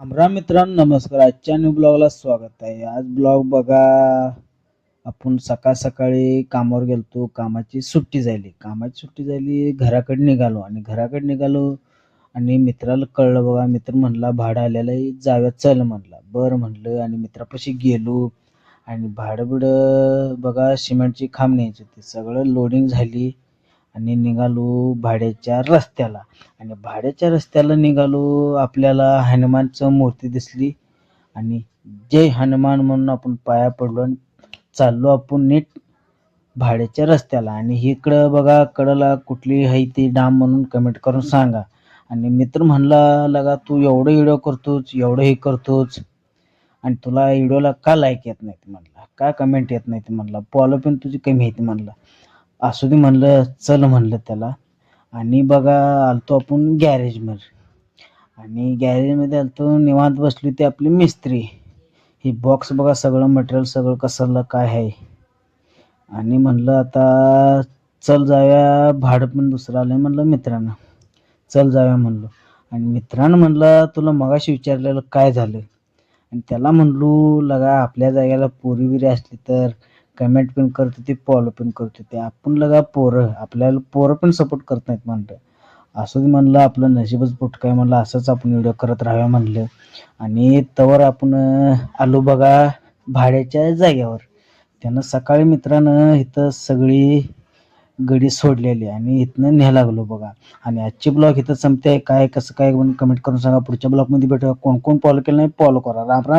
राम मित्रांनो, नमस्कार. आजच्या न्यू ब्लॉगला स्वागत आहे. आज ब्लॉग बघा, आपण सकाळी कामावर गेलतो. कामाची सुट्टी झाली, घराकडे निघालो आणि मित्राला कळलं बघा. मित्र म्हणला भाडं आलेलं आहे, जाऊया चल म्हणला. बरं म्हणलं आणि मित्रापाशी गेलो आणि भाडं बघा, सिमेंटची खांब न्यायची होती. सगळं लोडिंग झाली आणि निघालो भाड्याच्या रस्त्याला निघालो. आपल्याला हनुमानचं मूर्ती दिसली आणि जय हनुमान म्हणून आपण पाया पडलो आणि चाललो आपण नीट भाड्याच्या रस्त्याला. आणि इकडं बघा, कडला कुठली आहे ती डाम म्हणून कमेंट करून सांगा. आणि मित्र म्हणला, लगा तू एवढं व्हिडिओ करतोच, एवढं हे करतोच आणि तुला व्हिडिओला का लाईक येत नाही म्हणला, का कमेंट येत नाही म्हणला, फॉलो पण तुझी कमी येते म्हणला. असू दे म्हणलं, चल म्हणलं त्याला. आणि बघा, आलतो आपण गॅरेजमध्ये आणि गॅरेजमध्ये आलतो. निवांत बसली ते आपली मिस्त्री. ही बॉक्स बघा, सगळं मटेरियल सगळं कसलं काय आहे. आणि म्हणलं आता चल जाऊया, भाडं पण दुसरं आलं म्हणलं मित्रांनो, चल जाऊया म्हणलो. आणि मित्रानं म्हणलं, तुला मगाशी विचारलेलं काय झालं. आणि त्याला म्हणलो, लगा आपल्या जागेला पोरी बिरी असली तर कमेंट पण करत होते, फॉलो पण करत होते. आपण लगा आपल्याला पोरं पण सपोर्ट करत नाहीत म्हणलं. असं म्हणलं, आपलं नशीबच फुटकं आहे म्हणलं, असंच आपण व्हिडिओ करत राहावं म्हणलं. आणि तवर आपण आलो बघा भाड्याच्या जागेवर. त्यानं सकाळी मित्रानं इथं सगळी गडी सोडलेली आणि इथनं न्यायला लागलो बघा. आणि आजची ब्लॉग इथं संपते. काय कसं काय कमेंट करून सांगा. पुढच्या ब्लॉगमध्ये भेटूया. कोण फॉलो केलं नाही फॉलो करा. राम राम.